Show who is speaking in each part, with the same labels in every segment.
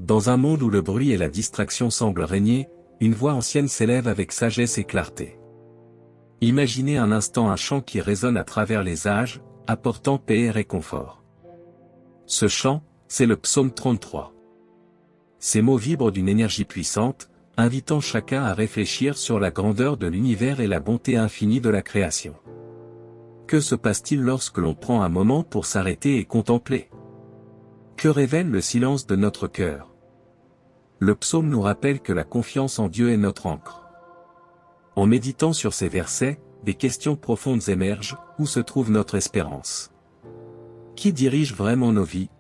Speaker 1: Dans un monde où le bruit et la distraction semblent régner, une voix ancienne s'élève avec sagesse et clarté. Imaginez un instant un chant qui résonne à travers les âges, apportant paix et réconfort. Ce chant, c'est le psaume 33. Ces mots vibrent d'une énergie puissante, invitant chacun à réfléchir sur la grandeur de l'univers et la bonté infinie de la création. Que se passe-t-il lorsque l'on prend un moment pour s'arrêter et contempler? Que révèle le silence de notre cœur? Le psaume nous rappelle que la confiance en Dieu est notre ancre. En méditant sur ces versets, des questions profondes émergent. Où se trouve notre espérance? Qui dirige vraiment nos vies?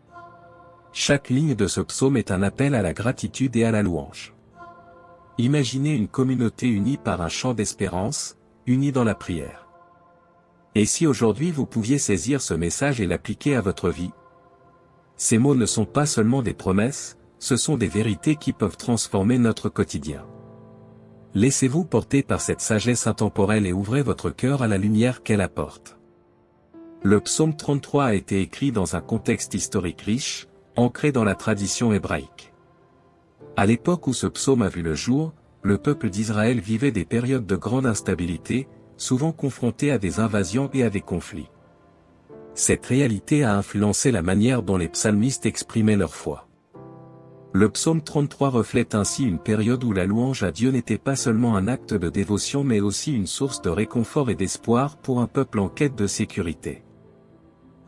Speaker 1: Chaque ligne de ce psaume est un appel à la gratitude et à la louange. Imaginez une communauté unie par un chant d'espérance, unie dans la prière. Et si aujourd'hui vous pouviez saisir ce message et l'appliquer à votre vie? Ces mots ne sont pas seulement des promesses, ce sont des vérités qui peuvent transformer notre quotidien. Laissez-vous porter par cette sagesse intemporelle et ouvrez votre cœur à la lumière qu'elle apporte. Le psaume 33 a été écrit dans un contexte historique riche, ancré dans la tradition hébraïque. À l'époque où ce psaume a vu le jour, le peuple d'Israël vivait des périodes de grande instabilité, souvent confronté à des invasions et à des conflits. Cette réalité a influencé la manière dont les psalmistes exprimaient leur foi. Le psaume 33 reflète ainsi une période où la louange à Dieu n'était pas seulement un acte de dévotion mais aussi une source de réconfort et d'espoir pour un peuple en quête de sécurité.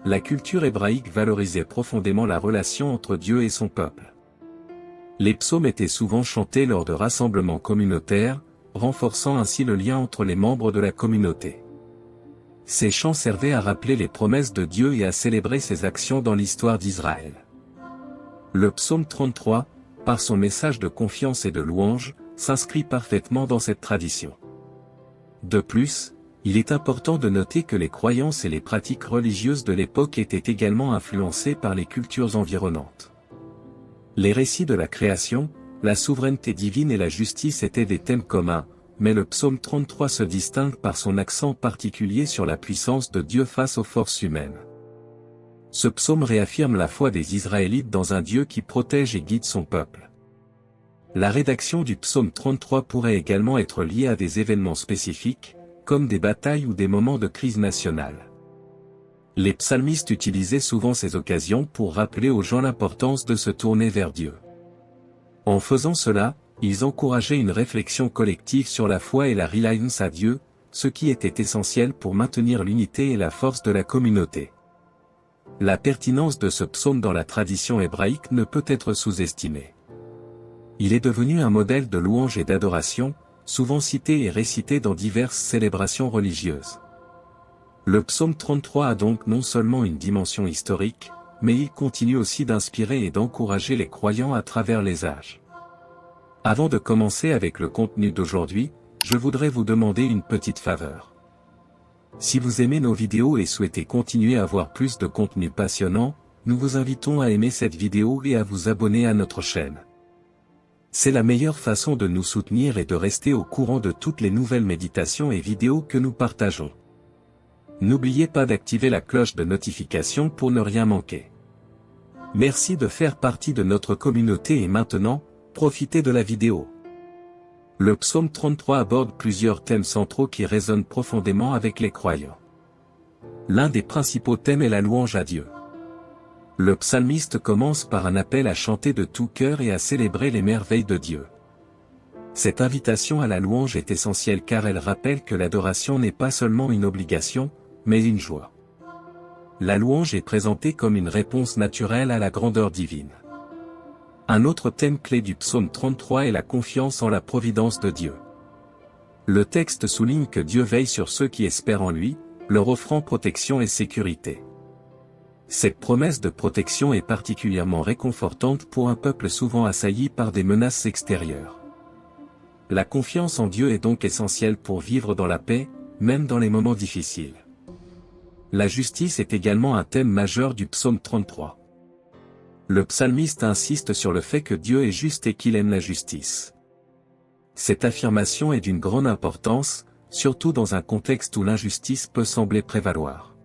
Speaker 1: La culture hébraïque valorisait profondément la relation entre Dieu et son peuple. Les psaumes étaient souvent chantés lors de rassemblements communautaires, renforçant ainsi le lien entre les membres de la communauté. Ces chants servaient à rappeler les promesses de Dieu et à célébrer ses actions dans l'histoire d'Israël. Le psaume 33, par son message de confiance et de louange, s'inscrit parfaitement dans cette tradition. De plus, il est important de noter que les croyances et les pratiques religieuses de l'époque étaient également influencées par les cultures environnantes. Les récits de la création, la souveraineté divine et la justice étaient des thèmes communs, mais le psaume 33 se distingue par son accent particulier sur la puissance de Dieu face aux forces humaines. Ce psaume réaffirme la foi des Israélites dans un Dieu qui protège et guide son peuple. La rédaction du psaume 33 pourrait également être liée à des événements spécifiques, comme des batailles ou des moments de crise nationale. Les psalmistes utilisaient souvent ces occasions pour rappeler aux gens l'importance de se tourner vers Dieu. En faisant cela, ils encourageaient une réflexion collective sur la foi et la reliance à Dieu, ce qui était essentiel pour maintenir l'unité et la force de la communauté. La pertinence de ce psaume dans la tradition hébraïque ne peut être sous-estimée. Il est devenu un modèle de louange et d'adoration, souvent cité et récité dans diverses célébrations religieuses. Le psaume 33 a donc non seulement une dimension historique, mais il continue aussi d'inspirer et d'encourager les croyants à travers les âges. Avant de commencer avec le contenu d'aujourd'hui, je voudrais vous demander une petite faveur. Si vous aimez nos vidéos et souhaitez continuer à voir plus de contenu passionnant, nous vous invitons à aimer cette vidéo et à vous abonner à notre chaîne. C'est la meilleure façon de nous soutenir et de rester au courant de toutes les nouvelles méditations et vidéos que nous partageons. N'oubliez pas d'activer la cloche de notification pour ne rien manquer. Merci de faire partie de notre communauté et maintenant, profitez de la vidéo. Le psaume 33 aborde plusieurs thèmes centraux qui résonnent profondément avec les croyants. L'un des principaux thèmes est la louange à Dieu. Le psalmiste commence par un appel à chanter de tout cœur et à célébrer les merveilles de Dieu. Cette invitation à la louange est essentielle car elle rappelle que l'adoration n'est pas seulement une obligation, mais une joie. La louange est présentée comme une réponse naturelle à la grandeur divine. Un autre thème clé du psaume 33 est la confiance en la providence de Dieu. Le texte souligne que Dieu veille sur ceux qui espèrent en lui, leur offrant protection et sécurité. Cette promesse de protection est particulièrement réconfortante pour un peuple souvent assailli par des menaces extérieures. La confiance en Dieu est donc essentielle pour vivre dans la paix, même dans les moments difficiles. La justice est également un thème majeur du psaume 33. Le psalmiste insiste sur le fait que Dieu est juste et qu'il aime la justice. Cette affirmation est d'une grande importance, surtout dans un contexte où l'injustice peut sembler prévaloir.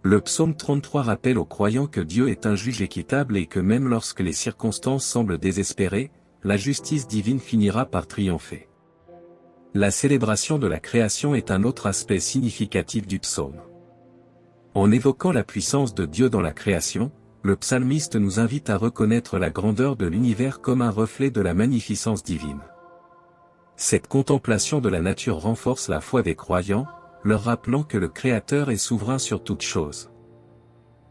Speaker 1: Le psaume 33 rappelle aux croyants que Dieu est un juge équitable et que même lorsque les circonstances semblent désespérées, la justice divine finira par triompher. La célébration de la création est un autre aspect significatif du psaume. En évoquant la puissance de Dieu dans la création, le psalmiste nous invite à reconnaître la grandeur de l'univers comme un reflet de la magnificence divine. Cette contemplation de la nature renforce la foi des croyants, leur rappelant que le Créateur est souverain sur toutes choses.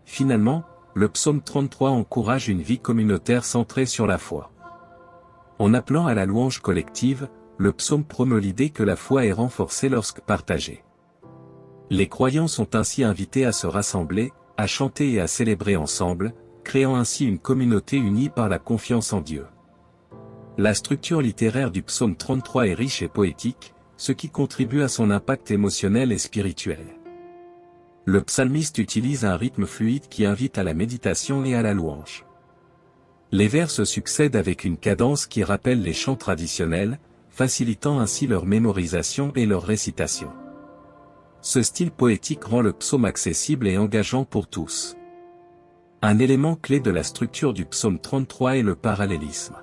Speaker 1: Finalement, le psaume 33 encourage une vie communautaire centrée sur la foi. En appelant à la louange collective, le psaume promeut l'idée que la foi est renforcée lorsque partagée. Les croyants sont ainsi invités à se rassembler, à chanter et à célébrer ensemble, créant ainsi une communauté unie par la confiance en Dieu. La structure littéraire du psaume 33 est riche et poétique, ce qui contribue à son impact émotionnel et spirituel. Le psalmiste utilise un rythme fluide qui invite à la méditation et à la louange. Les vers se succèdent avec une cadence qui rappelle les chants traditionnels, facilitant ainsi leur mémorisation et leur récitation. Ce style poétique rend le psaume accessible et engageant pour tous. Un élément clé de la structure du psaume 33 est le parallélisme.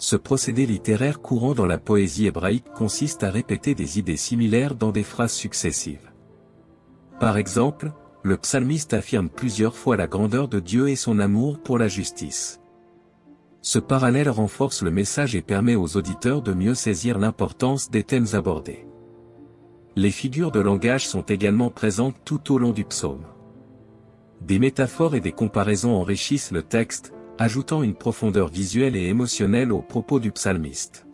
Speaker 1: Ce procédé littéraire courant dans la poésie hébraïque consiste à répéter des idées similaires dans des phrases successives. Par exemple, le psalmiste affirme plusieurs fois la grandeur de Dieu et son amour pour la justice. Ce parallèle renforce le message et permet aux auditeurs de mieux saisir l'importance des thèmes abordés. Les figures de langage sont également présentes tout au long du psaume. Des métaphores et des comparaisons enrichissent le texte, ajoutant une profondeur visuelle et émotionnelle aux propos du psalmiste.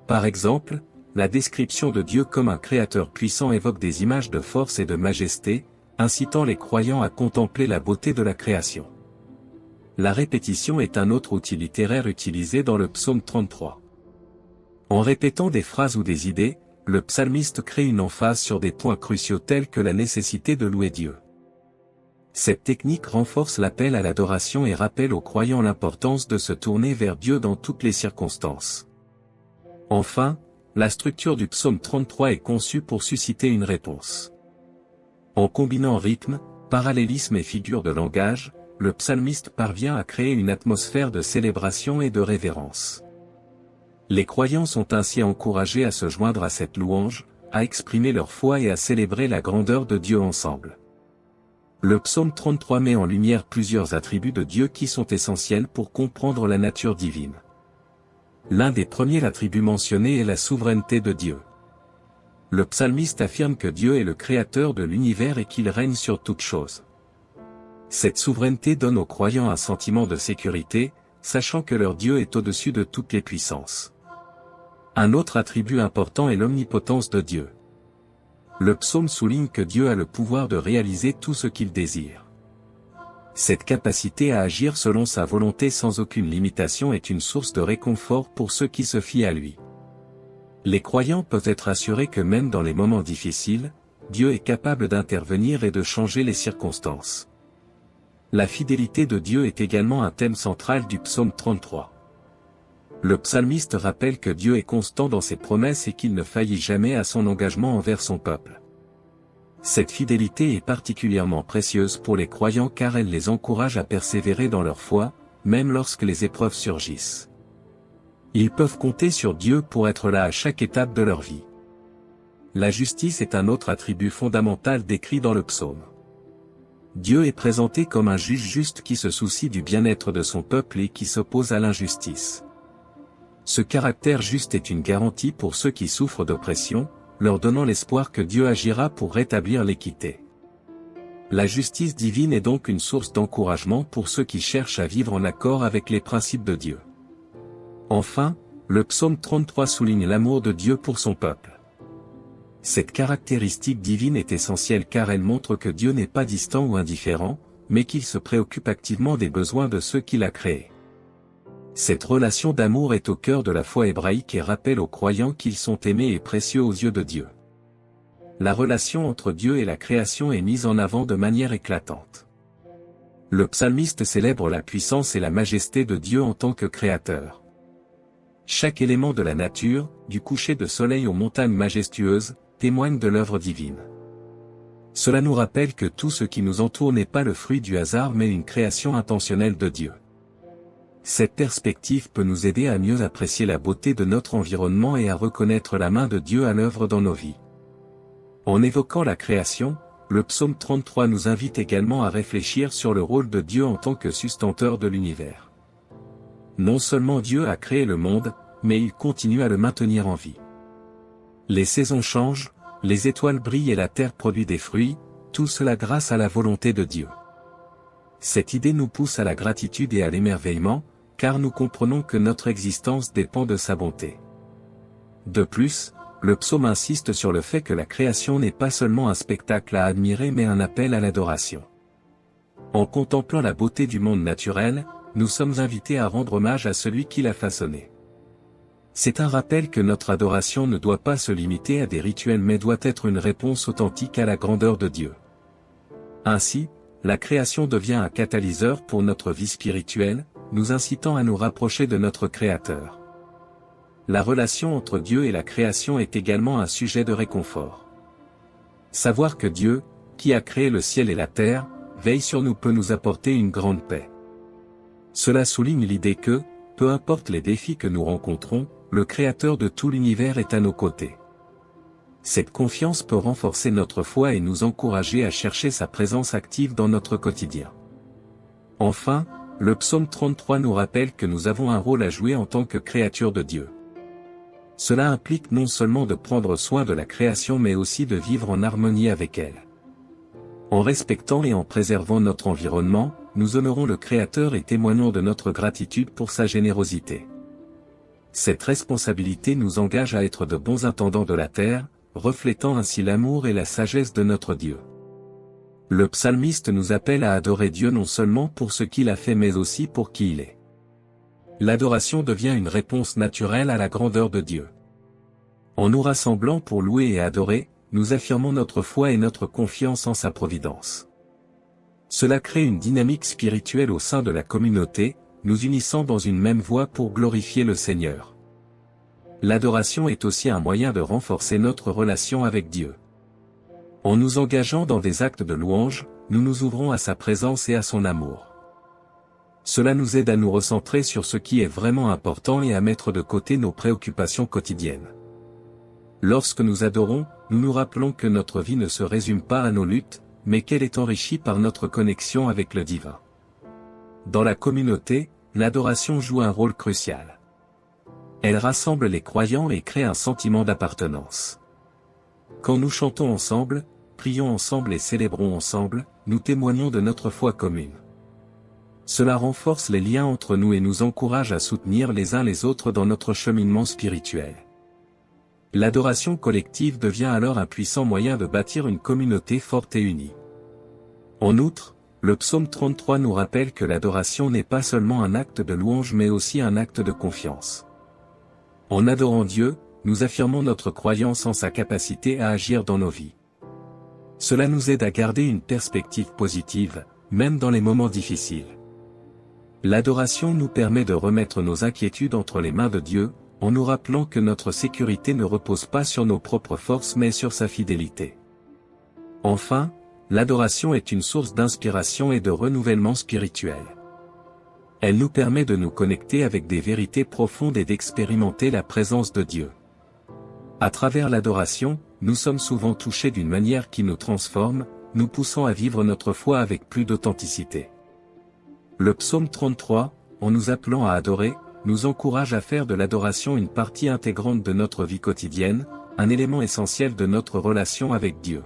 Speaker 1: Par exemple, la description de Dieu comme un créateur puissant évoque des images de force et de majesté, incitant les croyants à contempler la beauté de la création. La répétition est un autre outil littéraire utilisé dans le psaume 33. En répétant des phrases ou des idées, le psalmiste crée une emphase sur des points cruciaux tels que la nécessité de louer Dieu. Cette technique renforce l'appel à l'adoration et rappelle aux croyants l'importance de se tourner vers Dieu dans toutes les circonstances. Enfin, la structure du psaume 33 est conçue pour susciter une réponse. En combinant rythme, parallélisme et figures de langage, le psalmiste parvient à créer une atmosphère de célébration et de révérence. Les croyants sont ainsi encouragés à se joindre à cette louange, à exprimer leur foi et à célébrer la grandeur de Dieu ensemble. Le psaume 33 met en lumière plusieurs attributs de Dieu qui sont essentiels pour comprendre la nature divine. L'un des premiers attributs mentionnés est la souveraineté de Dieu. Le psalmiste affirme que Dieu est le créateur de l'univers et qu'il règne sur toutes choses. Cette souveraineté donne aux croyants un sentiment de sécurité, sachant que leur Dieu est au-dessus de toutes les puissances. Un autre attribut important est l'omnipotence de Dieu. Le psaume souligne que Dieu a le pouvoir de réaliser tout ce qu'il désire. Cette capacité à agir selon sa volonté sans aucune limitation est une source de réconfort pour ceux qui se fient à lui. Les croyants peuvent être assurés que même dans les moments difficiles, Dieu est capable d'intervenir et de changer les circonstances. La fidélité de Dieu est également un thème central du psaume 33. Le psalmiste rappelle que Dieu est constant dans ses promesses et qu'il ne faillit jamais à son engagement envers son peuple. Cette fidélité est particulièrement précieuse pour les croyants car elle les encourage à persévérer dans leur foi, même lorsque les épreuves surgissent. Ils peuvent compter sur Dieu pour être là à chaque étape de leur vie. La justice est un autre attribut fondamental décrit dans le psaume. Dieu est présenté comme un juge juste qui se soucie du bien-être de son peuple et qui s'oppose à l'injustice. Ce caractère juste est une garantie pour ceux qui souffrent d'oppression, leur donnant l'espoir que Dieu agira pour rétablir l'équité. La justice divine est donc une source d'encouragement pour ceux qui cherchent à vivre en accord avec les principes de Dieu. Enfin, le psaume 33 souligne l'amour de Dieu pour son peuple. Cette caractéristique divine est essentielle car elle montre que Dieu n'est pas distant ou indifférent, mais qu'il se préoccupe activement des besoins de ceux qu'il a créés. Cette relation d'amour est au cœur de la foi hébraïque et rappelle aux croyants qu'ils sont aimés et précieux aux yeux de Dieu. La relation entre Dieu et la création est mise en avant de manière éclatante. Le psalmiste célèbre la puissance et la majesté de Dieu en tant que créateur. Chaque élément de la nature, du coucher de soleil aux montagnes majestueuses, témoigne de l'œuvre divine. Cela nous rappelle que tout ce qui nous entoure n'est pas le fruit du hasard mais une création intentionnelle de Dieu. Cette perspective peut nous aider à mieux apprécier la beauté de notre environnement et à reconnaître la main de Dieu à l'œuvre dans nos vies. En évoquant la création, le psaume 33 nous invite également à réfléchir sur le rôle de Dieu en tant que sustenteur de l'univers. Non seulement Dieu a créé le monde, mais il continue à le maintenir en vie. Les saisons changent, les étoiles brillent et la terre produit des fruits, tout cela grâce à la volonté de Dieu. Cette idée nous pousse à la gratitude et à l'émerveillement, car nous comprenons que notre existence dépend de sa bonté. De plus, le psaume insiste sur le fait que la création n'est pas seulement un spectacle à admirer mais un appel à l'adoration. En contemplant la beauté du monde naturel, nous sommes invités à rendre hommage à celui qui l'a façonné. C'est un rappel que notre adoration ne doit pas se limiter à des rituels mais doit être une réponse authentique à la grandeur de Dieu. Ainsi, la création devient un catalyseur pour notre vie spirituelle, nous incitant à nous rapprocher de notre Créateur. La relation entre Dieu et la création est également un sujet de réconfort. Savoir que Dieu, qui a créé le ciel et la terre, veille sur nous peut nous apporter une grande paix. Cela souligne l'idée que, peu importe les défis que nous rencontrons, le Créateur de tout l'univers est à nos côtés. Cette confiance peut renforcer notre foi et nous encourager à chercher sa présence active dans notre quotidien. Enfin, le psaume 33 nous rappelle que nous avons un rôle à jouer en tant que créatures de Dieu. Cela implique non seulement de prendre soin de la création mais aussi de vivre en harmonie avec elle. En respectant et en préservant notre environnement, nous honorons le Créateur et témoignons de notre gratitude pour sa générosité. Cette responsabilité nous engage à être de bons intendants de la terre, reflétant ainsi l'amour et la sagesse de notre Dieu. Le psalmiste nous appelle à adorer Dieu non seulement pour ce qu'il a fait mais aussi pour qui il est. L'adoration devient une réponse naturelle à la grandeur de Dieu. En nous rassemblant pour louer et adorer, nous affirmons notre foi et notre confiance en sa providence. Cela crée une dynamique spirituelle au sein de la communauté, nous unissant dans une même voie pour glorifier le Seigneur. L'adoration est aussi un moyen de renforcer notre relation avec Dieu. En nous engageant dans des actes de louange, nous nous ouvrons à sa présence et à son amour. Cela nous aide à nous recentrer sur ce qui est vraiment important et à mettre de côté nos préoccupations quotidiennes. Lorsque nous adorons, nous nous rappelons que notre vie ne se résume pas à nos luttes, mais qu'elle est enrichie par notre connexion avec le divin. Dans la communauté, l'adoration joue un rôle crucial. Elle rassemble les croyants et crée un sentiment d'appartenance. Quand nous chantons ensemble, prions ensemble et célébrons ensemble, nous témoignons de notre foi commune. Cela renforce les liens entre nous et nous encourage à soutenir les uns les autres dans notre cheminement spirituel. L'adoration collective devient alors un puissant moyen de bâtir une communauté forte et unie. En outre, le psaume 33 nous rappelle que l'adoration n'est pas seulement un acte de louange mais aussi un acte de confiance. En adorant Dieu, nous affirmons notre croyance en sa capacité à agir dans nos vies. Cela nous aide à garder une perspective positive, même dans les moments difficiles. L'adoration nous permet de remettre nos inquiétudes entre les mains de Dieu, en nous rappelant que notre sécurité ne repose pas sur nos propres forces mais sur sa fidélité. Enfin, l'adoration est une source d'inspiration et de renouvellement spirituel. Elle nous permet de nous connecter avec des vérités profondes et d'expérimenter la présence de Dieu. À travers l'adoration, nous sommes souvent touchés d'une manière qui nous transforme, nous poussant à vivre notre foi avec plus d'authenticité. Le psaume 33, en nous appelant à adorer, nous encourage à faire de l'adoration une partie intégrante de notre vie quotidienne, un élément essentiel de notre relation avec Dieu.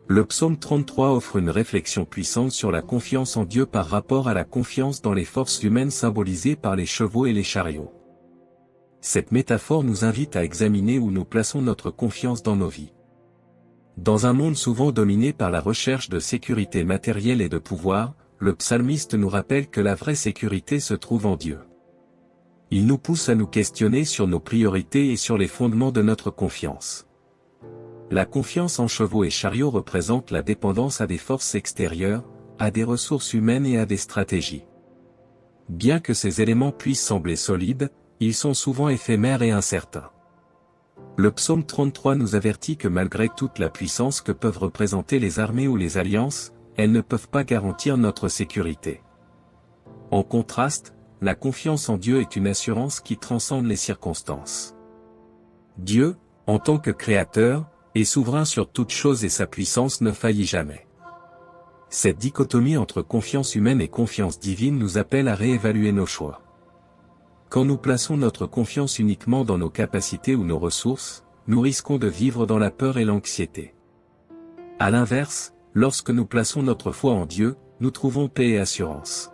Speaker 1: Le psaume 33 offre une réflexion puissante sur la confiance en Dieu par rapport à la confiance dans les forces humaines symbolisées par les chevaux et les chariots. Cette métaphore nous invite à examiner où nous plaçons notre confiance dans nos vies. Dans un monde souvent dominé par la recherche de sécurité matérielle et de pouvoir, le psalmiste nous rappelle que la vraie sécurité se trouve en Dieu. Il nous pousse à nous questionner sur nos priorités et sur les fondements de notre confiance. La confiance en chevaux et chariots représente la dépendance à des forces extérieures, à des ressources humaines et à des stratégies. Bien que ces éléments puissent sembler solides, ils sont souvent éphémères et incertains. Le psaume 33 nous avertit que malgré toute la puissance que peuvent représenter les armées ou les alliances, elles ne peuvent pas garantir notre sécurité. En contraste, la confiance en Dieu est une assurance qui transcende les circonstances. Dieu, en tant que Créateur, est souverain sur toute chose et sa puissance ne faillit jamais. Cette dichotomie entre confiance humaine et confiance divine nous appelle à réévaluer nos choix. Quand nous plaçons notre confiance uniquement dans nos capacités ou nos ressources, nous risquons de vivre dans la peur et l'anxiété. À l'inverse, lorsque nous plaçons notre foi en Dieu, nous trouvons paix et assurance.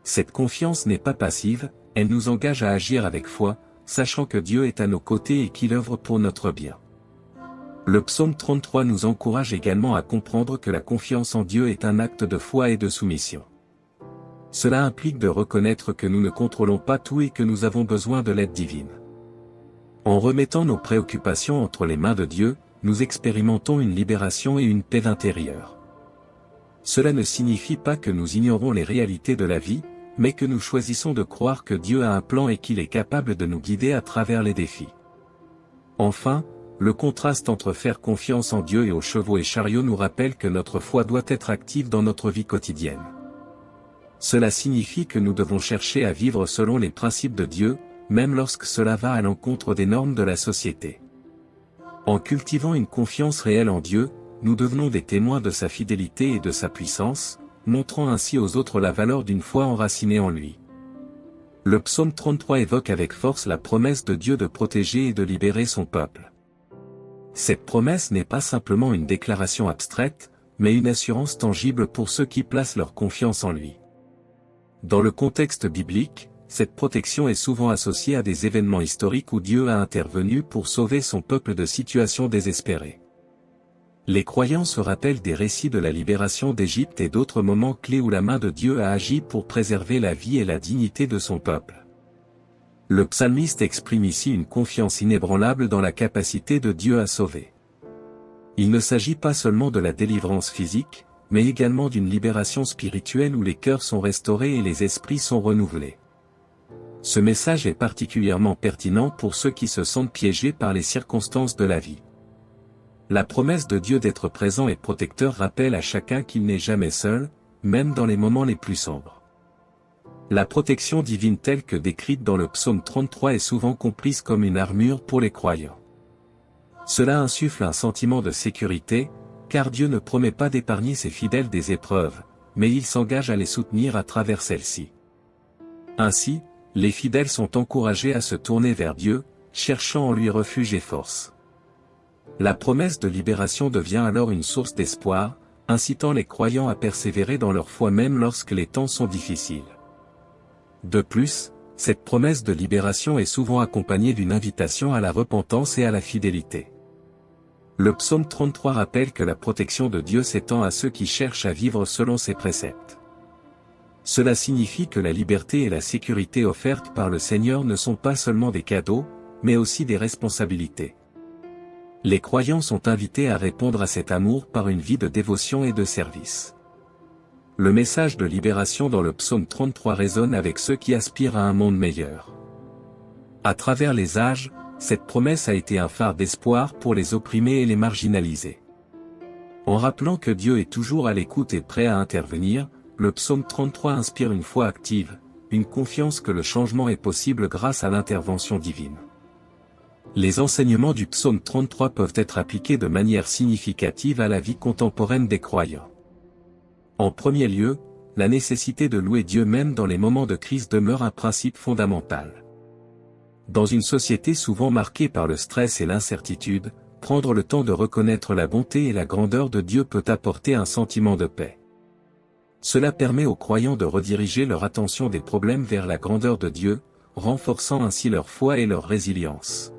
Speaker 1: Cette confiance n'est pas passive, elle nous engage à agir avec foi, sachant que Dieu est à nos côtés et qu'il œuvre pour notre bien. Le psaume 33 nous encourage également à comprendre que la confiance en Dieu est un acte de foi et de soumission. Cela implique de reconnaître que nous ne contrôlons pas tout et que nous avons besoin de l'aide divine. En remettant nos préoccupations entre les mains de Dieu, nous expérimentons une libération et une paix intérieure. Cela ne signifie pas que nous ignorons les réalités de la vie, mais que nous choisissons de croire que Dieu a un plan et qu'il est capable de nous guider à travers les défis. Enfin, le contraste entre faire confiance en Dieu et aux chevaux et chariots nous rappelle que notre foi doit être active dans notre vie quotidienne. Cela signifie que nous devons chercher à vivre selon les principes de Dieu, même lorsque cela va à l'encontre des normes de la société. En cultivant une confiance réelle en Dieu, nous devenons des témoins de sa fidélité et de sa puissance, montrant ainsi aux autres la valeur d'une foi enracinée en lui. Le psaume 33 évoque avec force la promesse de Dieu de protéger et de libérer son peuple. Cette promesse n'est pas simplement une déclaration abstraite, mais une assurance tangible pour ceux qui placent leur confiance en lui. Dans le contexte biblique, cette protection est souvent associée à des événements historiques où Dieu a intervenu pour sauver son peuple de situations désespérées. Les croyants se rappellent des récits de la libération d'Égypte et d'autres moments clés où la main de Dieu a agi pour préserver la vie et la dignité de son peuple. Le psalmiste exprime ici une confiance inébranlable dans la capacité de Dieu à sauver. Il ne s'agit pas seulement de la délivrance physique, mais également d'une libération spirituelle où les cœurs sont restaurés et les esprits sont renouvelés. Ce message est particulièrement pertinent pour ceux qui se sentent piégés par les circonstances de la vie. La promesse de Dieu d'être présent et protecteur rappelle à chacun qu'il n'est jamais seul, même dans les moments les plus sombres. La protection divine telle que décrite dans le psaume 33 est souvent comprise comme une armure pour les croyants. Cela insuffle un sentiment de sécurité, car Dieu ne promet pas d'épargner ses fidèles des épreuves, mais il s'engage à les soutenir à travers celles-ci. Ainsi, les fidèles sont encouragés à se tourner vers Dieu, cherchant en lui refuge et force. La promesse de libération devient alors une source d'espoir, incitant les croyants à persévérer dans leur foi même lorsque les temps sont difficiles. De plus, cette promesse de libération est souvent accompagnée d'une invitation à la repentance et à la fidélité. Le psaume 33 rappelle que la protection de Dieu s'étend à ceux qui cherchent à vivre selon ses préceptes. Cela signifie que la liberté et la sécurité offertes par le Seigneur ne sont pas seulement des cadeaux, mais aussi des responsabilités. Les croyants sont invités à répondre à cet amour par une vie de dévotion et de service. Le message de libération dans le psaume 33 résonne avec ceux qui aspirent à un monde meilleur. À travers les âges, cette promesse a été un phare d'espoir pour les opprimés et les marginalisés. En rappelant que Dieu est toujours à l'écoute et prêt à intervenir, le psaume 33 inspire une foi active, une confiance que le changement est possible grâce à l'intervention divine. Les enseignements du psaume 33 peuvent être appliqués de manière significative à la vie contemporaine des croyants. En premier lieu, la nécessité de louer Dieu même dans les moments de crise demeure un principe fondamental. Dans une société souvent marquée par le stress et l'incertitude, prendre le temps de reconnaître la bonté et la grandeur de Dieu peut apporter un sentiment de paix. Cela permet aux croyants de rediriger leur attention des problèmes vers la grandeur de Dieu, renforçant ainsi leur foi et leur résilience.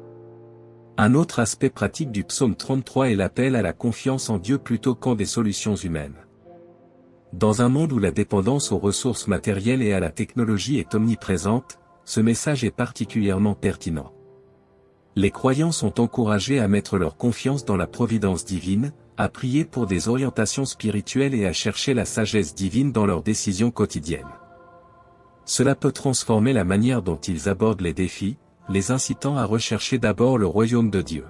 Speaker 1: Un autre aspect pratique du psaume 33 est l'appel à la confiance en Dieu plutôt qu'en des solutions humaines. Dans un monde où la dépendance aux ressources matérielles et à la technologie est omniprésente, ce message est particulièrement pertinent. Les croyants sont encouragés à mettre leur confiance dans la providence divine, à prier pour des orientations spirituelles et à chercher la sagesse divine dans leurs décisions quotidiennes. Cela peut transformer la manière dont ils abordent les défis, les incitant à rechercher d'abord le royaume de Dieu.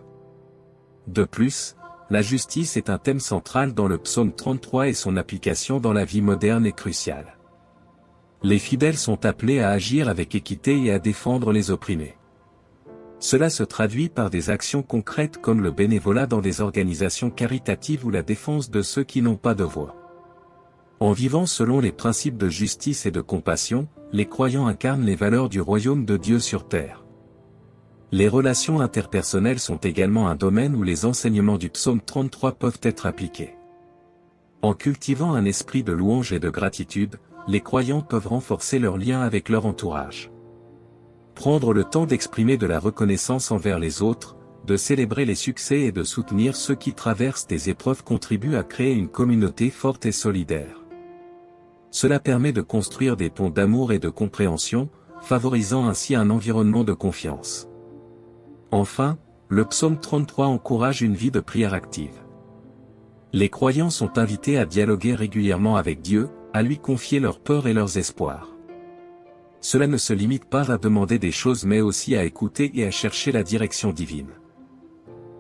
Speaker 1: De plus, la justice est un thème central dans le psaume 33 et son application dans la vie moderne est cruciale. Les fidèles sont appelés à agir avec équité et à défendre les opprimés. Cela se traduit par des actions concrètes comme le bénévolat dans des organisations caritatives ou la défense de ceux qui n'ont pas de voix. En vivant selon les principes de justice et de compassion, les croyants incarnent les valeurs du royaume de Dieu sur terre. Les relations interpersonnelles sont également un domaine où les enseignements du psaume 33 peuvent être appliqués. En cultivant un esprit de louange et de gratitude, les croyants peuvent renforcer leurs liens avec leur entourage. Prendre le temps d'exprimer de la reconnaissance envers les autres, de célébrer les succès et de soutenir ceux qui traversent des épreuves contribue à créer une communauté forte et solidaire. Cela permet de construire des ponts d'amour et de compréhension, favorisant ainsi un environnement de confiance. Enfin, le psaume 33 encourage une vie de prière active. Les croyants sont invités à dialoguer régulièrement avec Dieu, à lui confier leurs peurs et leurs espoirs. Cela ne se limite pas à demander des choses mais aussi à écouter et à chercher la direction divine.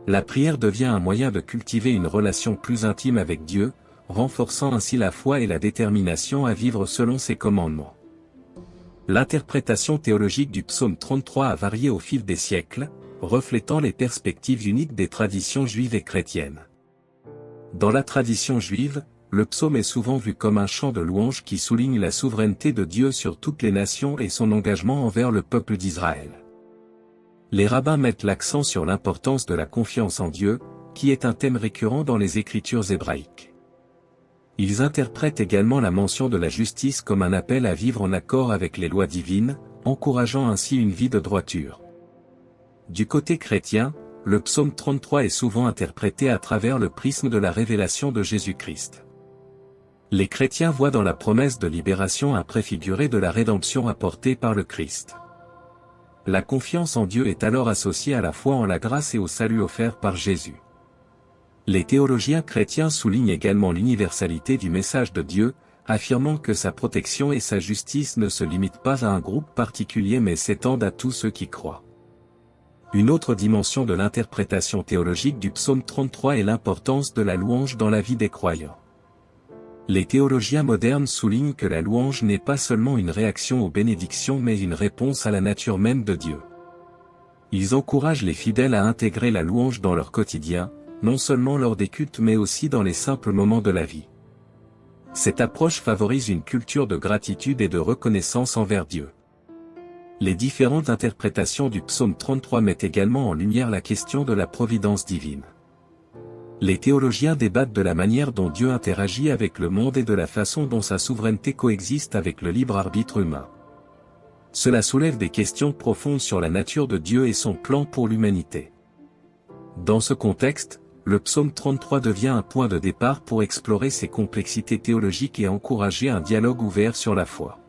Speaker 1: La prière devient un moyen de cultiver une relation plus intime avec Dieu, renforçant ainsi la foi et la détermination à vivre selon ses commandements. L'interprétation théologique du psaume 33 a varié au fil des siècles, reflétant les perspectives uniques des traditions juives et chrétiennes. Dans la tradition juive, le psaume est souvent vu comme un chant de louange qui souligne la souveraineté de Dieu sur toutes les nations et son engagement envers le peuple d'Israël. Les rabbins mettent l'accent sur l'importance de la confiance en Dieu, qui est un thème récurrent dans les écritures hébraïques. Ils interprètent également la mention de la justice comme un appel à vivre en accord avec les lois divines, encourageant ainsi une vie de droiture. Du côté chrétien, le psaume 33 est souvent interprété à travers le prisme de la révélation de Jésus-Christ. Les chrétiens voient dans la promesse de libération un préfiguré de la rédemption apportée par le Christ. La confiance en Dieu est alors associée à la foi en la grâce et au salut offert par Jésus. Les théologiens chrétiens soulignent également l'universalité du message de Dieu, affirmant que sa protection et sa justice ne se limitent pas à un groupe particulier mais s'étendent à tous ceux qui croient. Une autre dimension de l'interprétation théologique du psaume 33 est l'importance de la louange dans la vie des croyants. Les théologiens modernes soulignent que la louange n'est pas seulement une réaction aux bénédictions mais une réponse à la nature même de Dieu. Ils encouragent les fidèles à intégrer la louange dans leur quotidien, non seulement lors des cultes mais aussi dans les simples moments de la vie. Cette approche favorise une culture de gratitude et de reconnaissance envers Dieu. Les différentes interprétations du psaume 33 mettent également en lumière la question de la providence divine. Les théologiens débattent de la manière dont Dieu interagit avec le monde et de la façon dont sa souveraineté coexiste avec le libre arbitre humain. Cela soulève des questions profondes sur la nature de Dieu et son plan pour l'humanité. Dans ce contexte, le psaume 33 devient un point de départ pour explorer ces complexités théologiques et encourager un dialogue ouvert sur la foi.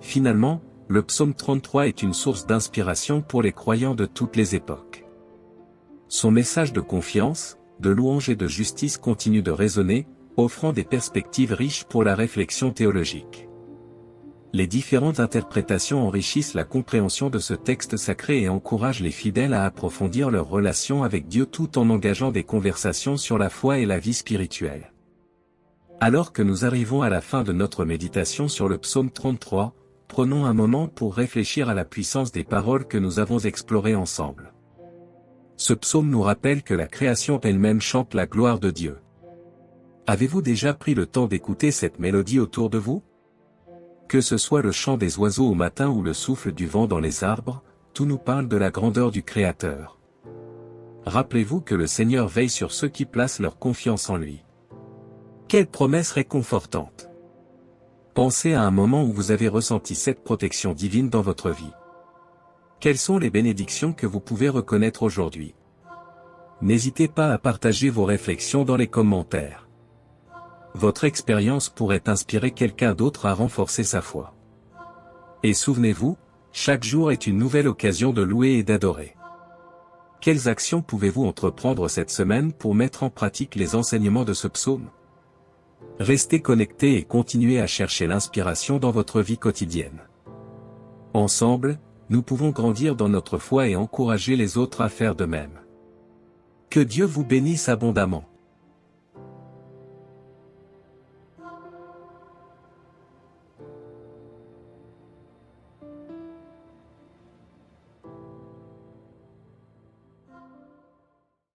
Speaker 1: Finalement, le psaume 33 est une source d'inspiration pour les croyants de toutes les époques. Son message de confiance, de louange et de justice continue de résonner, offrant des perspectives riches pour la réflexion théologique. Les différentes interprétations enrichissent la compréhension de ce texte sacré et encouragent les fidèles à approfondir leur relation avec Dieu tout en engageant des conversations sur la foi et la vie spirituelle. Alors que nous arrivons à la fin de notre méditation sur le psaume 33, prenons un moment pour réfléchir à la puissance des paroles que nous avons explorées ensemble. Ce psaume nous rappelle que la création elle-même chante la gloire de Dieu. Avez-vous déjà pris le temps d'écouter cette mélodie autour de vous? Que ce soit le chant des oiseaux au matin ou le souffle du vent dans les arbres, tout nous parle de la grandeur du Créateur. Rappelez-vous que le Seigneur veille sur ceux qui placent leur confiance en lui. Quelle promesse réconfortante! Pensez à un moment où vous avez ressenti cette protection divine dans votre vie. Quelles sont les bénédictions que vous pouvez reconnaître aujourd'hui? N'hésitez pas à partager vos réflexions dans les commentaires. Votre expérience pourrait inspirer quelqu'un d'autre à renforcer sa foi. Et souvenez-vous, chaque jour est une nouvelle occasion de louer et d'adorer. Quelles actions pouvez-vous entreprendre cette semaine pour mettre en pratique les enseignements de ce psaume? Restez connectés et continuez à chercher l'inspiration dans votre vie quotidienne. Ensemble, nous pouvons grandir dans notre foi et encourager les autres à faire de même. Que Dieu vous bénisse abondamment.